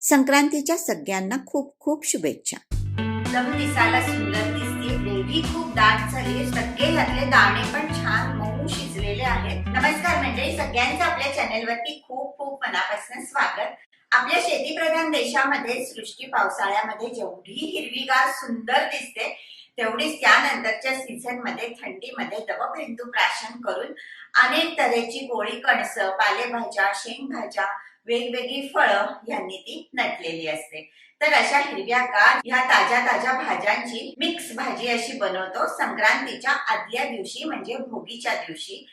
संक्रांतीच्या सगळ्यांना खूप खूप शुभेच्छा. एकदम दिसायला सुंदर दिसते. ग्रेव्ही खूप दाट झाली. सगळे यातले दाणे पण छान मऊ शिजलेले आहेत. नमस्कार मंडळी, सगळ्यांचं आपल्या चॅनेलवरती खूप खूप मनापासून स्वागत. आपल्या शेतीप्रधान देशामध्ये सृष्टी पावसाळ्यामध्ये जेवढी हिरवीगार सुंदर दिसते, तेवढीच त्यानंतरच्या सीझन मध्ये थंडीमध्ये दवबिंदू प्राशन करून अनेक तऱ्हेची गोळी कणसं, पालेभाज्या, शेंगभाज्या, वेगवेगळी फळं यांनी ती नटलेली असते. तर अशा हिरव्यागार ह्या ताज्या ताज्या भाज्यांची मिक्स भाजी अशी बनवतो संक्रांतीच्या आदल्या दिवशी, म्हणजे भोगीच्या दिवशी.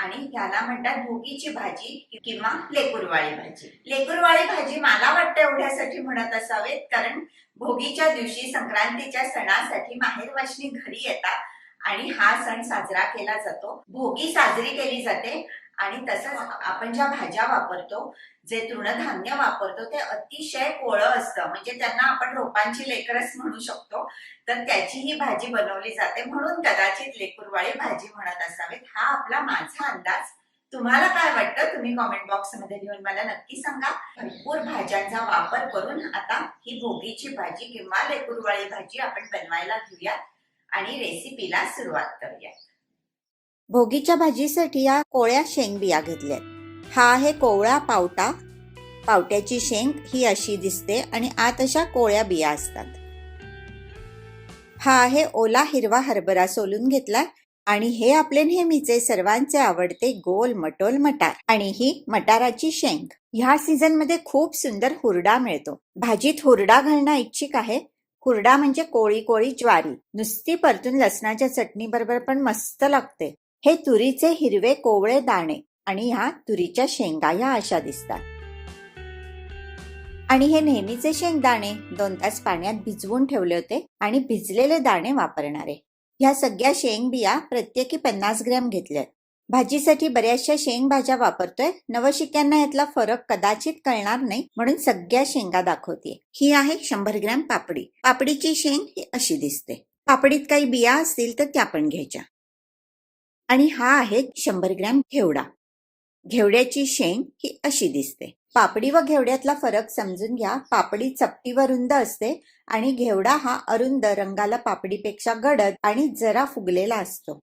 आणि याला म्हणतात भोगीची भाजी किंवा लेकुरवाळी भाजी. लेकुरवाळी भाजी मला वाटतं एवढ्यासाठी म्हणत असावेत, कारण भोगीच्या दिवशी संक्रांतीच्या सणासाठी माहेरवाशिणी घरी येतात आणि हा सण साजरा केला जातो. भोगी साजरी केली जाते आणि तसंच आपण ज्या भाज्या वापरतो, जे तृणधान्य वापरतो, ते अतिशय कोळं असतं. म्हणजे त्यांना आपण रोपांची लेकरच म्हणू शकतो. तर त्याची ही भाजी बनवली जाते, म्हणून कदाचित लेकुरवाळी भाजी म्हणत असावेत. हा आपला माझा अंदाज. तुम्हाला काय वाटतं तुम्ही कॉमेंट बॉक्स मध्ये लिहून मला नक्की सांगा. भरपूर भाज्यांचा वापर करून आता ही भोगीची भाजी किंवा लेकुरवाळी भाजी आपण बनवायला घेऊया आणि रेसिपीला सुरुवात करूया. भोगीच्या भाजीसाठी या कोवळ्या शेंगबिया घेतल्यात. हा आहे कोवळा पावटा. पावट्याची शेंग ही अशी दिसते आणि आत अशा कोवळ्या बिया असतात. हा आहे ओला हिरवा हरभरा सोलून घेतला आणि हे आपले नेहमीचे सर्वांचे आवडते गोल मटोल मटार आणि ही मटाराची शेंग. ह्या सीझन मध्ये खूप सुंदर हुरडा मिळतो. भाजीत हुरडा घालणं इच्छिक आहे. हुरडा म्हणजे कोळी कोळी ज्वारी, नुसती परतून लसणाच्या चटणी बरोबर पण मस्त लागते. हे तुरीचे हिरवे कोवळे दाणे आणि ह्या तुरीच्या शेंगा ह्या अशा दिसतात. आणि हे नेहमीचे शेंगदाणे 2 तास पाण्यात भिजवून ठेवले होते आणि भिजलेले दाणे वापरणारे. ह्या सगळ्या शेंगबिया प्रत्येकी 50 ग्रॅम घेतल्यात. भाजीसाठी बऱ्याचशा शेंगभाज्या वापरतोय. नवशिक्यांना यातला फरक कदाचित कळणार नाही, म्हणून सगळ्या शेंगा दाखवते. ही आहे 100 ग्रॅम पापडी. पापडीची शेंग ही अशी दिसते. पापडीत काही बिया असतील तर त्या पण घ्यायच्या. आणि हा आहे 100 ग्रॅम घेवडा. घेवड्याची शेंग ही अशी दिसते. पापडी व घेवड्यातला फरक समजून घ्या. पापडी चपटी व रुंद असते आणि घेवडा हा अरुंद, रंगाला पापडीपेक्षा गडद आणि जरा फुगलेला असतो.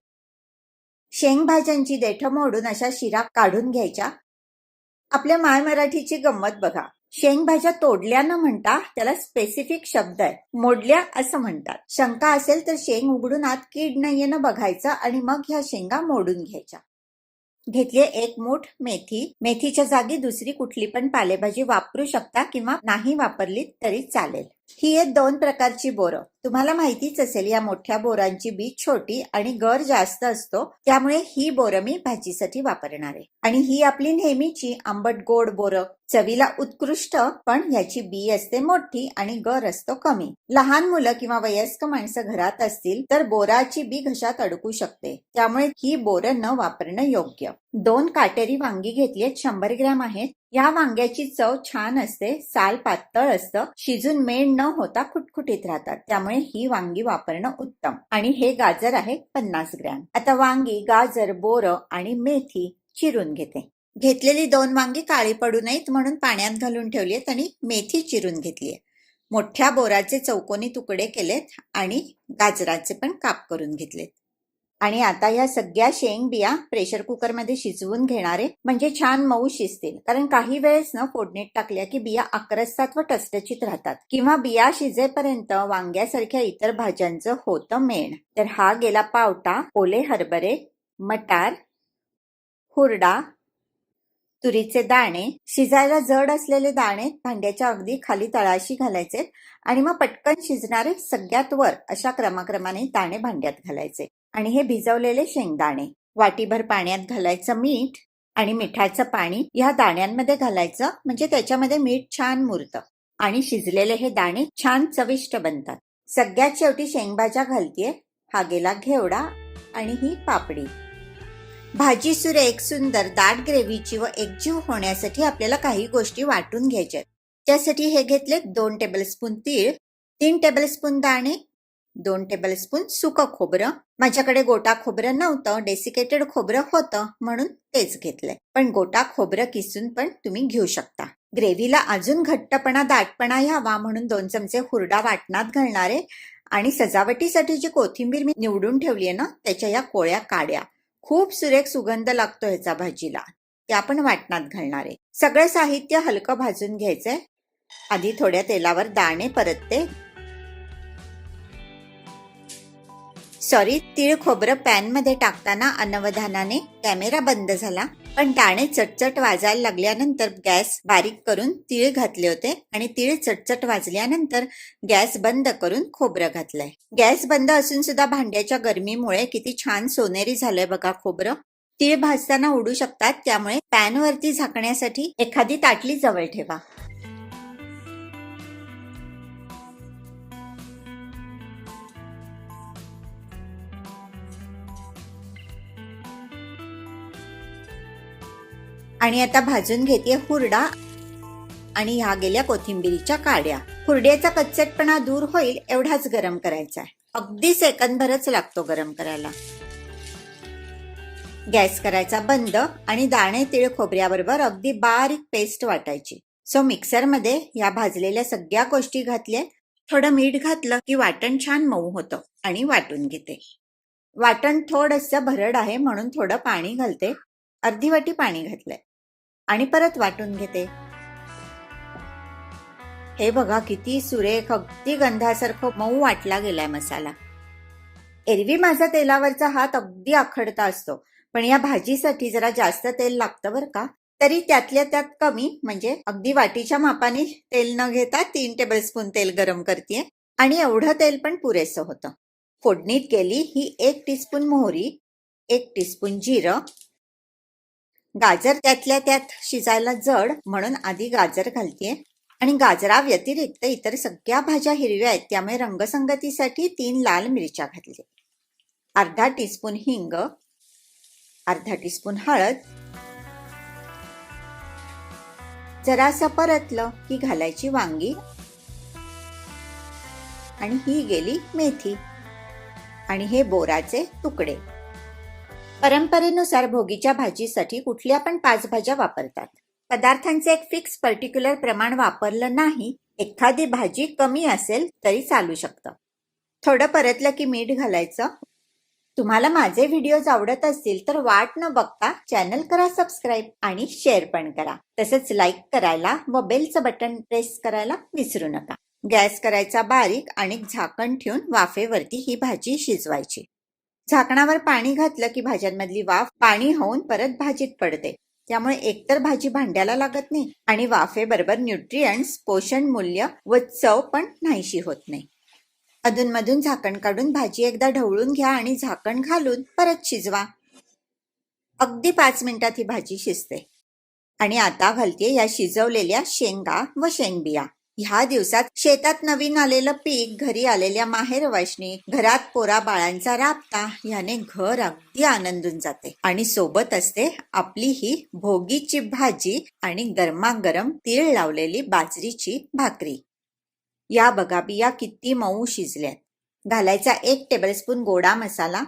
शेंगभाज्यांची देठं मोडून अशा शिरा काढून घ्यायच्या. आपल्या माय मराठीची गंमत बघा. शेंगभाज्या तोडल्या न म्हणता त्याला स्पेसिफिक शब्द आहे, मोडल्या असं म्हणतात. शंका असेल तर शेंग उघडून आत कीड नाहीये ना बघायचं आणि मग ह्या शेंगा मोडून घ्यायच्या. घेतली 1 मूठ मेथी. मेथीच्या जागी दुसरी कुठली पण पालेभाजी वापरू शकता किंवा नाही वापरली तरी चालेल. ही आहेत 2 प्रकारची बोरं. तुम्हाला माहितीच असेल या मोठ्या बोरांची बी छोटी आणि गर जास्त असतो, त्यामुळे ही बोरं मी भाजीसाठी वापरणार आहे. आणि ही आपली नेहमीची आंबट गोड बोरं, चवीला उत्कृष्ट, पण याची बी असते मोठी आणि गर असतो कमी. लहान मुलं किंवा वयस्क माणसं घरात असतील तर बोराची बी घशात अडकू शकते, त्यामुळे ही बोरं न वापरणं योग्य. 2 काटेरी वांगी घेतलीत, 100 ग्रॅम आहेत. या वांग्याची चव छान असते. साल पातळ असतं, शिजून मेण न होता खुटखुटीत राहतात, त्यामुळे ही वांगी वापरणं उत्तम. आणि हे गाजर आहे 50 ग्रॅम. आता वांगी, गाजर, बोरं आणि मेथी चिरून घेते. घेतलेली 2 वांगी काळी पडू नयेत म्हणून पाण्यात घालून ठेवलीत आणि मेथी चिरून घेतलीये. मोठ्या बोराचे चौकोनी तुकडे केलेत आणि गाजराचे पण काप करून घेतलेत. आणि आता या सगळ्या शेंग बिया प्रेशर कुकर मध्ये शिजवून घेणारे, म्हणजे छान मऊ शिजतील. कारण काही वेळेस न फोडणीत टाकल्या की बिया आकरसतात व टसटचीत राहतात, किंवा बिया शिजेपर्यंत वांग्यासारख्या इतर भाज्यांचं होतं मेण. तर हा गेला पावटा, ओले हरभरे, मटार, हुरडा, तुरीचे दाणे. शिजायला जड असलेले दाणे भांड्याच्या अगदी खाली तळाशी घालायचे आणि मग पटकन शिजणारे सगळ्यात वर अशा क्रमाक्रमाने दाणे भांड्यात घालायचे. आणि हे भिजवलेले शेंगदाणे वाटीभर पाण्यात घालायचं. मीठ आणि मिठाचं पाणी या दाण्यांमध्ये घालायचं, म्हणजे त्याच्यामध्ये मीठ छान मुरतं आणि शिजलेले हे दाणे छान चविष्ट बनतात. सगळ्यात शेवटी शेंगभाज्या घालतीये. हा गेला घेवडा आणि ही पापडी. भाजी सुरेख, सुंदर, दाट ग्रेव्हीची व एकजीव होण्यासाठी आपल्याला काही गोष्टी वाटून घ्यायच्या. त्यासाठी हे घेतले 2 टेबलस्पून तीळ, 3 टेबलस्पून दाणे, 2 टेबलस्पून सुकं खोबरं. माझ्याकडे गोटा खोबरं नव्हतं, डेसिकेटेड खोबरं होतं म्हणून तेच घेतलंय, पण गोटा खोबरं किसून पण तुम्ही घेऊ शकता. ग्रेव्हीला अजून घट्टपणा दाटपणा यावा म्हणून 2 चमचे हुरडा वाटणात घालणारे आणि सजावटीसाठी जी कोथिंबीर मी निवडून ठेवली आहे ना त्याच्या या कोळ्या काड्या. खूप सुरेख सुगंध लागतो ह्याचा भाजीला. ते आपण वाटणात घालणारे. सगळं साहित्य हलकं भाजून घ्यायचंय. आधी थोड्या तेलावर दाणे परतते. सॉरी, तीळ खोबरं पॅन मध्ये टाकताना अनवधानाने कॅमेरा बंद झाला, पण दाणे चटचट वाजायला लागल्यानंतर गॅस बारीक करून तीळ घातले होते आणि तीळ चटचट वाजल्यानंतर गॅस बंद करून खोबरं घातलंय. गॅस बंद असून सुद्धा भांड्याच्या गरमीमुळे किती छान सोनेरी झालंय बघा खोबरं. तीळ भाजताना उडू शकतात, त्यामुळे पॅन वरती झाकण्यासाठी एखादी ताटली जवळ ठेवा. आणि आता भाजून घेते हुरडा आणि ह्या गेल्या कोथिंबीरीच्या काड्या. हुरड्याचा कच्चटपणा दूर होईल एवढाच गरम करायचा आहे. अगदी सेकंदभरच लागतो गरम करायला. गॅस करायचा बंद आणि दाणे तीळ खोबऱ्याबरोबर अगदी बारीक पेस्ट वाटायची. सो मिक्सर मध्ये या भाजलेल्या सगळ्या गोष्टी घातल्या. थोडं मीठ घातलं की वाटण छान मऊ होतं आणि वाटून घेते. वाटण थोडंसं भरड आहे म्हणून थोडं पाणी घालते. अर्धी वाटी पाणी घातलंय आणि परत वाटून घेते. हे बघा किती सुरेख अगदी गंधासारखं मऊ वाटला गेलाय मसाला. एरवी माझा तेलावरचा हात अगदी आखडता असतो, पण या भाजीसाठी जरा जास्त तेल लागतं बरं का. तरी त्यातल्या त्यात कमी, म्हणजे अगदी वाटीच्या मापाने तेल न घेता 3 टेबलस्पून तेल गरम करतेय आणि एवढं तेल पण पुरेसं होतं. फोडणीत गेली ही 1 टीस्पून मोहरी, 1 टीस्पून जिरं. गाजर त्यातल्या त्यात शिजायला जड म्हणून आधी गाजर घालतेय आणि गाजरा व्यतिरिक्त इतर सगळ्या भाज्या हिरव्या आहेत, त्यामुळे रंगसंगतीसाठी 3 लाल मिरच्या घातल्या. अर्धा टीस्पून हिंग, अर्धा टीस्पून हळद. जरासं परतलं की घालायची वांगी आणि ही गेली मेथी आणि हे बोराचे तुकडे. परंपरेनुसार भोगीच्या भाजीसाठी कुठल्या पण 5 भाज्या वापरतात. पदार्थांचे एक फिक्स पर्टिक्युलर प्रमाण वापरलं नाही, एखादी भाजी कमी असेल तरी चालू शकतं. थोडं परतलं की मीठ घालायचं. तुम्हाला माझे व्हिडिओज आवडत असतील तर वाट न बघता चॅनल करा सबस्क्राईब आणि शेअर पण करा. तसंच लाईक करायला व बेलचं बटन प्रेस करायला विसरू नका. गॅस करायचा बारीक आणि झाकण ठेवून वाफेवरती ही भाजी शिजवायची. झाकणावर पाणी घातलं की भाज्यांमधली वाफ पाणी होऊन परत भाजीत पडते, त्यामुळे एकतर भाजी भांड्याला लागत नाही आणि वाफेबरोबर न्यूट्रिएंट्स, पोषण मूल्य व चव पण नाहीशी होत नाही. अधूनमधून झाकण काढून भाजी एकदा ढवळून घ्या आणि झाकण घालून परत शिजवा. अगदी 5 मिनिटात ही भाजी शिजते. आणि आता घालते या शिजवलेल्या शेंगा व शेंगबिया. ह्या दिवसात शेतात नवीन आलेलं पीक, घरी आलेल्या माहेरवाशणी, घरात पोरा बाळांचा राबता ह्याने घर अगदी आनंदून जाते. आणि सोबत असते आपली ही भोगीची भाजी आणि गरमागरम तीळ लावलेली बाजरीची भाकरी. या बघा बिया किती मऊ शिजल्यात. घालायचा 1 टेबलस्पून गोडा मसाला.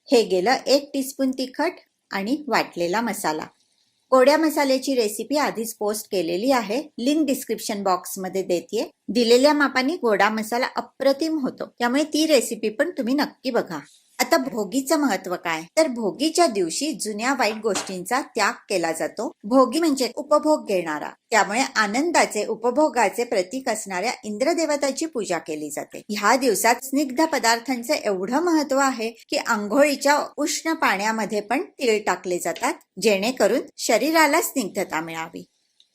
हे गेलं 1 टीस्पून तिखट आणि वाटलेला मसाला. गोड्या मसाल्याची रेसिपी आधीच पोस्ट केलेली आहे, लिंक डिस्क्रिप्शन बॉक्स मध्ये देतेय. दिलेल्या मापाने गोडा मसाला अप्रतिम होतो, त्यामुळे ती रेसिपी पण तुम्ही नक्की बघा. आता भोगीचं महत्व काय, तर भोगीच्या दिवशी जुन्या वाईट गोष्टींचा त्याग केला जातो. भोगी म्हणजे उपभोग घेणारा, त्यामुळे आनंदाचे उपभोगाचे प्रतीक असणाऱ्या इंद्रदेवताची पूजा केली जाते. ह्या दिवसात स्निग्ध पदार्थांचं एवढं महत्व आहे की आंघोळीच्या उष्ण पाण्यामध्ये पण तीळ टाकले जातात, जेणेकरून शरीराला स्निग्धता मिळावी.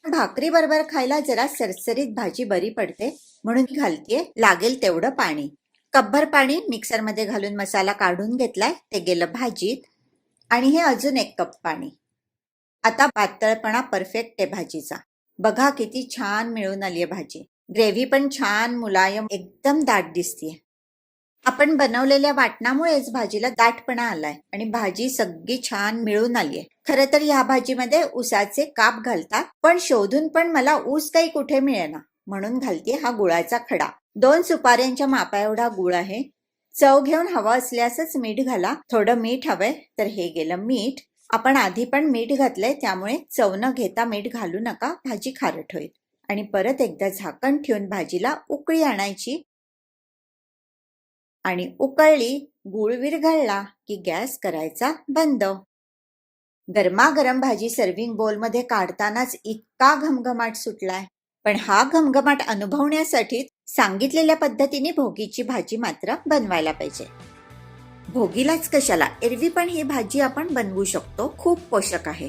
भाकरी बरोबर खायला जरा सरसरीत भाजी बरी पडते म्हणून घालतेय लागेल तेवढं पाणी. कपभर पाणी मिक्सरमध्ये घालून मसाला काढून घेतलाय, ते गेलं भाजीत. आणि हे अजून 1 कप पाणी. आता पातळपणा परफेक्ट आहे भाजीचा. बघा किती छान मिळून आली आहे भाजी. ग्रेव्ही पण छान मुलायम एकदम दाट दिसतीये. आपण बनवलेल्या वाटणामुळेच भाजीला दाटपणा आलाय आणि भाजी सगळी छान मिळून आली आहे. खरं तर ह्या भाजीमध्ये ऊसाचे काप घालतात, पण शोधून पण मला ऊस काही कुठे मिळेना म्हणून घालते हा गुळाचा खडा. 2 सुपाऱ्यांच्या मापा एवढा गुळ आहे. चव घेऊन हवा असल्यासच मीठ घाला. थोडं मीठ हवंय तर हे गेलं मीठ. आपण आधी पण मीठ घातलंय, त्यामुळे चव न घेता मीठ घालू नका, भाजी खारट होईल. आणि परत एकदा झाकण ठेवून भाजीला उकळी आणायची. आणि उकळली, गूळ विरघळला की गॅस करायचा बंद. गरमागरम भाजी सर्व्हिंग बोलमध्ये काढतानाच इतका घमघमाट सुटलाय. पण हा घमघमाट अनुभवण्यासाठी सांगितलेल्या पद्धतीने भोगीची भाजी मात्र बनवायला पाहिजे. भोगीलाच कशाला, एरवी पण ही भाजी आपण बनवू शकतो. खूप पोषक आहे.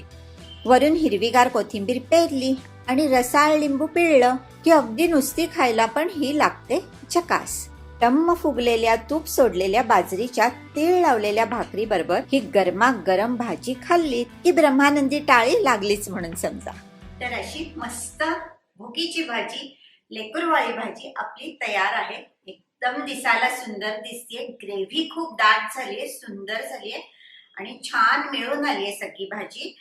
वरून हिरवीगार कोथिंबीर पेरली आणि रसाळ लिंबू पिळलं की अगदी नुसती खायला पण ही लागते झकास. टम्म फुगलेल्या तूप सोडलेल्या बाजरीच्या तीळ लावलेल्या भाकरी बरोबर ही गरमागरम भाजी खाल्ली की ब्रह्मानंदी टाळी लागलीच म्हणून समजा. तर अशी मस्त भोगीची भाजी, लेकरवाळी भाजी आपली तयार आहे. एकदम दिसायला सुंदर दिसतेय. ग्रेव्ही खूप दाट झालीये, सुंदर झालीये आणि छान मिळून आलीये सगळी भाजी.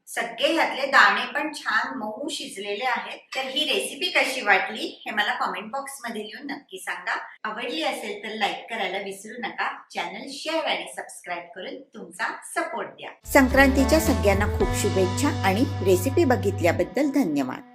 सगळे ह्यातले दाणे पण छान मऊ शिजलेले आहेत. तर ही रेसिपी कशी वाटली हे मला कॉमेंट बॉक्स मध्ये लिहून नक्की सांगा. आवडली असेल तर लाईक करायला विसरू नका. चॅनल शेअर आणि सबस्क्राईब करून तुमचा सपोर्ट द्या. संक्रांतीच्या सगळ्यांना खूप शुभेच्छा आणि रेसिपी बघितल्याबद्दल धन्यवाद.